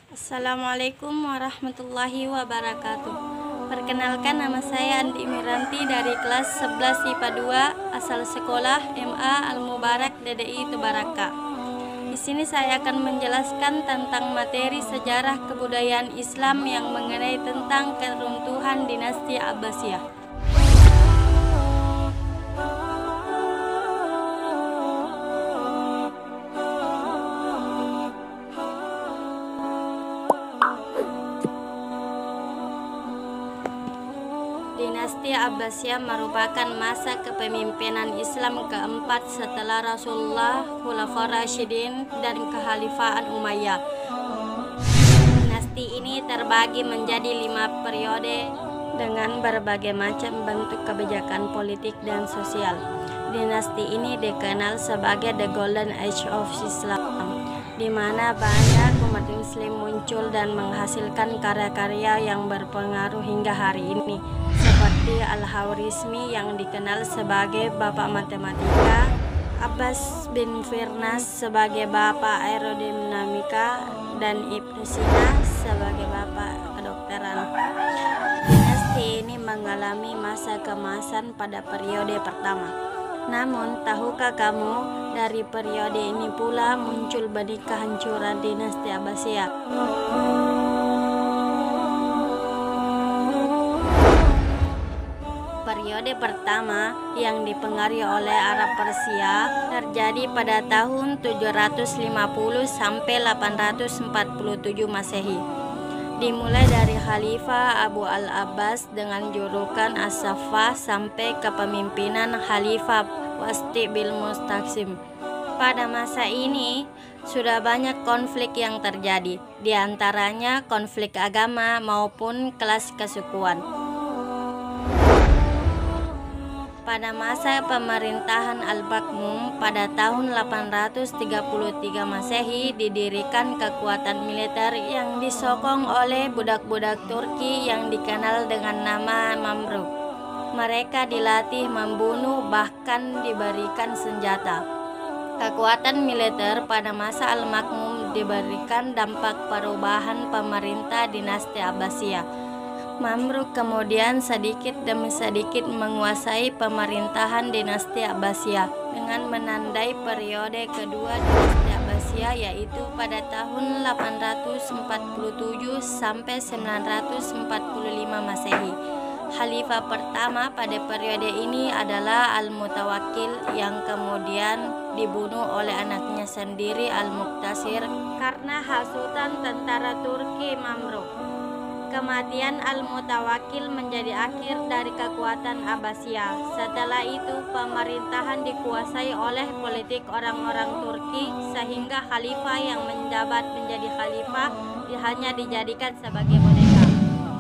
Assalamualaikum warahmatullahi wabarakatuh. Perkenalkan, nama saya Andi Miranti dari kelas 11 IPA 2 asal sekolah MA Al-Mubarak DDI Tubaraka. Di sini saya akan menjelaskan tentang materi sejarah kebudayaan Islam yang mengenai tentang keruntuhan dinasti Abbasiyah. Dinasti Abbasiyah merupakan masa kepemimpinan Islam keempat setelah Rasulullah, Khulafaur Rasyidin, dan Kekhalifahan Umayyah. Dinasti ini terbagi menjadi 5 periode dengan berbagai macam bentuk kebijakan politik dan sosial. Dinasti ini dikenal sebagai The Golden Age of Islam, di mana banyak umat muslim muncul dan menghasilkan karya-karya yang berpengaruh hingga hari ini, seperti Al-Khwarizmi yang dikenal sebagai bapak matematika, Abbas bin Firnas sebagai bapak aerodinamika, dan Ibnu Sina sebagai bapak kedokteran. Dinasti ini mengalami masa keemasan pada periode pertama. Namun, tahukah kamu, dari periode ini pula muncul benih kehancuran dinasti Abbasiyah. Periode pertama yang dipengaruhi oleh Arab Persia terjadi pada tahun 750 sampai 847 Masehi. Dimulai dari Khalifah Abu al-Abbas dengan julukan As-Saffah sampai kepemimpinan Khalifah Wasti bil Mustaqsim. Pada masa ini sudah banyak konflik yang terjadi, di antaranya konflik agama maupun kelas kesukuan. Pada masa pemerintahan Al-Bakmum pada tahun 833 Masehi didirikan kekuatan militer yang disokong oleh budak-budak Turki yang dikenal dengan nama Mamluk. Mereka dilatih membunuh, bahkan diberikan senjata. Kekuatan militer pada masa Al-Makmum diberikan dampak perubahan pemerintah dinasti Abbasiyah. Mamluk kemudian sedikit demi sedikit menguasai pemerintahan dinasti Abbasiyah dengan menandai periode kedua dinasti Abbasiyah, yaitu pada tahun 847 sampai 945 Masehi. Khalifah pertama pada periode ini adalah Al-Mutawakkil yang kemudian dibunuh oleh anaknya sendiri Al-Muqtasir karena hasutan tentara Turki Mamluk. Kematian Al-Mutawakkil menjadi akhir dari kekuatan Abbasiyah. Setelah itu pemerintahan dikuasai oleh politik orang-orang Turki, sehingga khalifah yang menjabat menjadi khalifah hanya dijadikan sebagai boneka.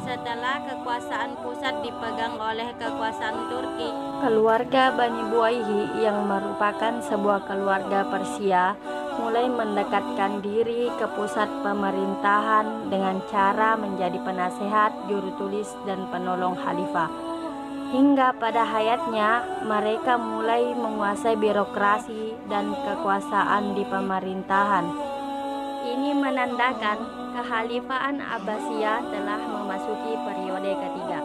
Setelah kekuasaan pusat dipegang oleh kekuasaan Turki, keluarga Bani Buwayhi yang merupakan sebuah keluarga Persia mulai mendekatkan diri ke pusat pemerintahan dengan cara menjadi penasehat, juru tulis, dan penolong khalifah. Hingga pada hayatnya, mereka mulai menguasai birokrasi dan kekuasaan di pemerintahan. Ini menandakan kekhalifahan Abbasiyah telah memasuki periode ketiga,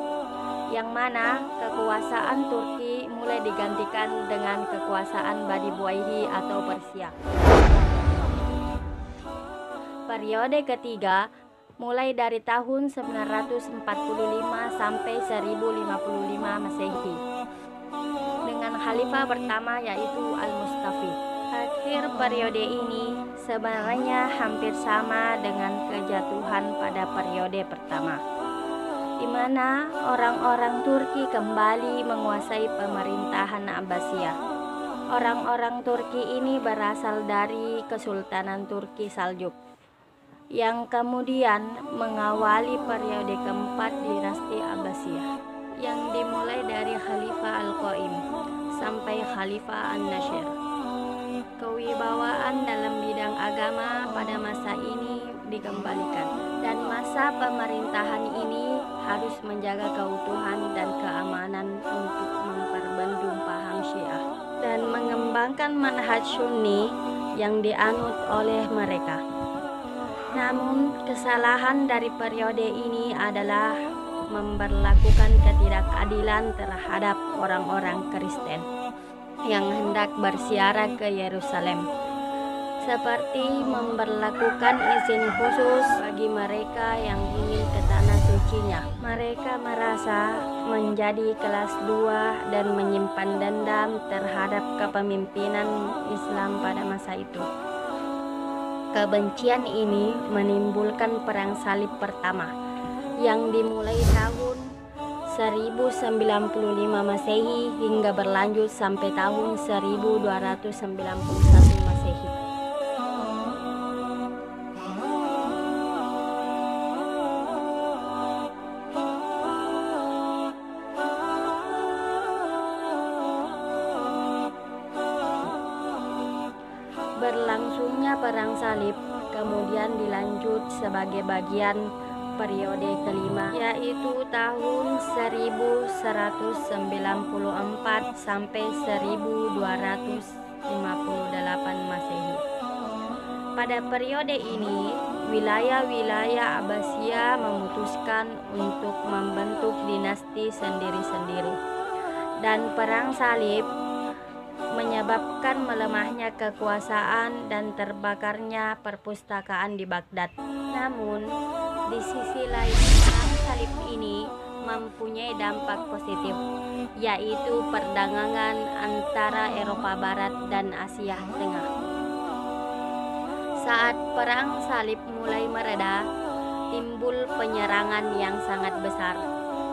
yang mana kekuasaan Turki mulai digantikan dengan kekuasaan Bani Buwayhi atau Persia. Periode ketiga mulai dari tahun 945 sampai 1055 Masehi dengan khalifah pertama yaitu Al-Mustafi. Akhir periode ini sebenarnya hampir sama dengan kejatuhan pada periode pertama, di mana orang-orang Turki kembali menguasai pemerintahan Abbasiyah. Orang-orang Turki ini berasal dari Kesultanan Turki Saljuk, yang kemudian mengawali periode keempat dinasti Abbasiyah, yang dimulai dari Khalifah Al-Qaim sampai Khalifah An-Nasir. Kewibawaan dalam bidang agama pada masa ini dikembalikan, dan masa pemerintahan ini harus menjaga keutuhan dan keamanan untuk memperbendung paham Syiah dan mengembangkan manhaj Sunni yang dianut oleh mereka. Namun, kesalahan dari periode ini adalah memberlakukan ketidakadilan terhadap orang-orang Kristen yang hendak berziarah ke Yerusalem, seperti memberlakukan izin khusus bagi mereka yang ingin ke tanah sucinya. Mereka merasa menjadi kelas 2 dan menyimpan dendam terhadap kepemimpinan Islam pada masa itu. Kebencian ini menimbulkan Perang Salib pertama yang dimulai tahun 1095 Masehi hingga berlanjut sampai tahun 1291 Masehi. Berlangsungnya Perang Salib kemudian dilanjut sebagai bagian periode kelima, yaitu tahun 1194 sampai 1258 Masehi. Pada periode ini, wilayah-wilayah Abbasiyah memutuskan untuk membentuk dinasti sendiri-sendiri, dan Perang Salib menyebabkan melemahnya kekuasaan dan terbakarnya perpustakaan di Baghdad. Namun, di sisi lain, Perang Salib ini mempunyai dampak positif, yaitu perdagangan antara Eropa Barat dan Asia Tengah. Saat Perang Salib mulai mereda, timbul penyerangan yang sangat besar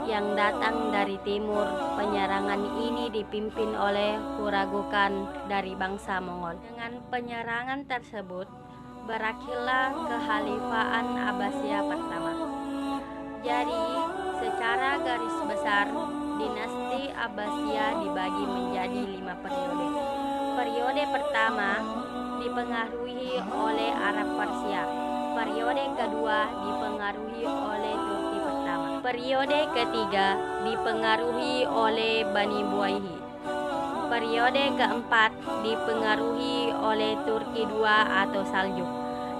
yang datang dari timur. Penyerangan ini dipimpin oleh Huragukan dari bangsa Mongol. Dengan penyerangan tersebut, berakhirlah Kekhalifaan Abbasiyah pertama. Jadi, secara garis besar, dinasti Abbasiyah dibagi menjadi 5 periode. Periode pertama dipengaruhi oleh Arab Persia. Periode kedua dipengaruhi oleh Turki pertama. Periode ketiga dipengaruhi oleh Bani Buwayhi. Periode keempat dipengaruhi oleh Turki II atau Saljuk.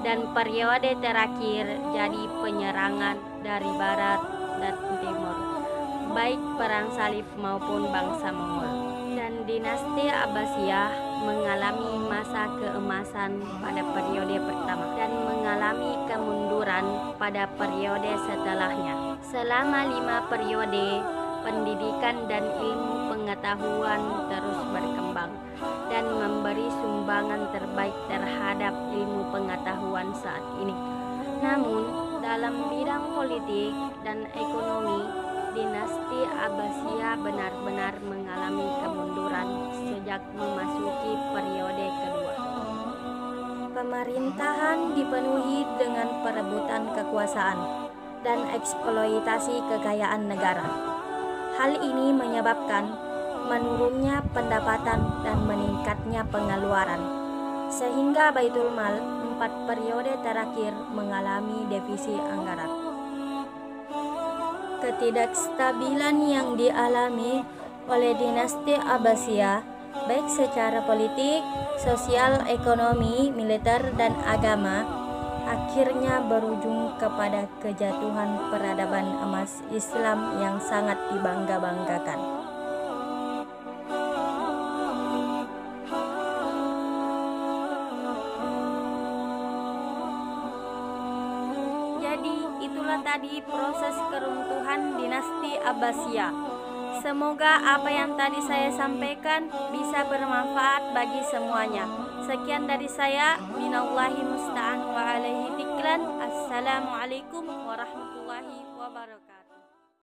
Dan periode terakhir jadi penyerangan dari barat dan timur, baik Perang Salib maupun bangsa Mongol. Dan dinasti Abbasiyah mengalami masa keemasan pada periode pertama dan mengalami kemunduran pada periode setelahnya. Selama 5 periode, pendidikan dan ilmu pengetahuan terus berkembang dan memberi sumbangan terbaik terhadap ilmu pengetahuan saat ini. Namun, dalam bidang politik dan ekonomi, dinasti Abbasiyah benar-benar mengalami kemunduran sejak memasuki periode kedua. Pemerintahan dipenuhi dengan perebutan kekuasaan dan eksploitasi kekayaan negara. Hal ini menyebabkan menurunnya pendapatan dan meningkatnya pengeluaran, sehingga Baitul Mal 4 periode terakhir mengalami defisi anggaran. Ketidakstabilan yang dialami oleh dinasti Abbasiyah, baik secara politik, sosial, ekonomi, militer, dan agama, akhirnya berujung kepada kejatuhan peradaban emas Islam yang sangat dibangga-banggakan. Jadi, itulah tadi proses keruntuhan dinasti Abbasiyah. Semoga apa yang tadi saya sampaikan bisa bermanfaat bagi semuanya. Sekian dari saya, minallahi musta'an wa alaihi tiklan. Assalamualaikum warahmatullahi wabarakatuh.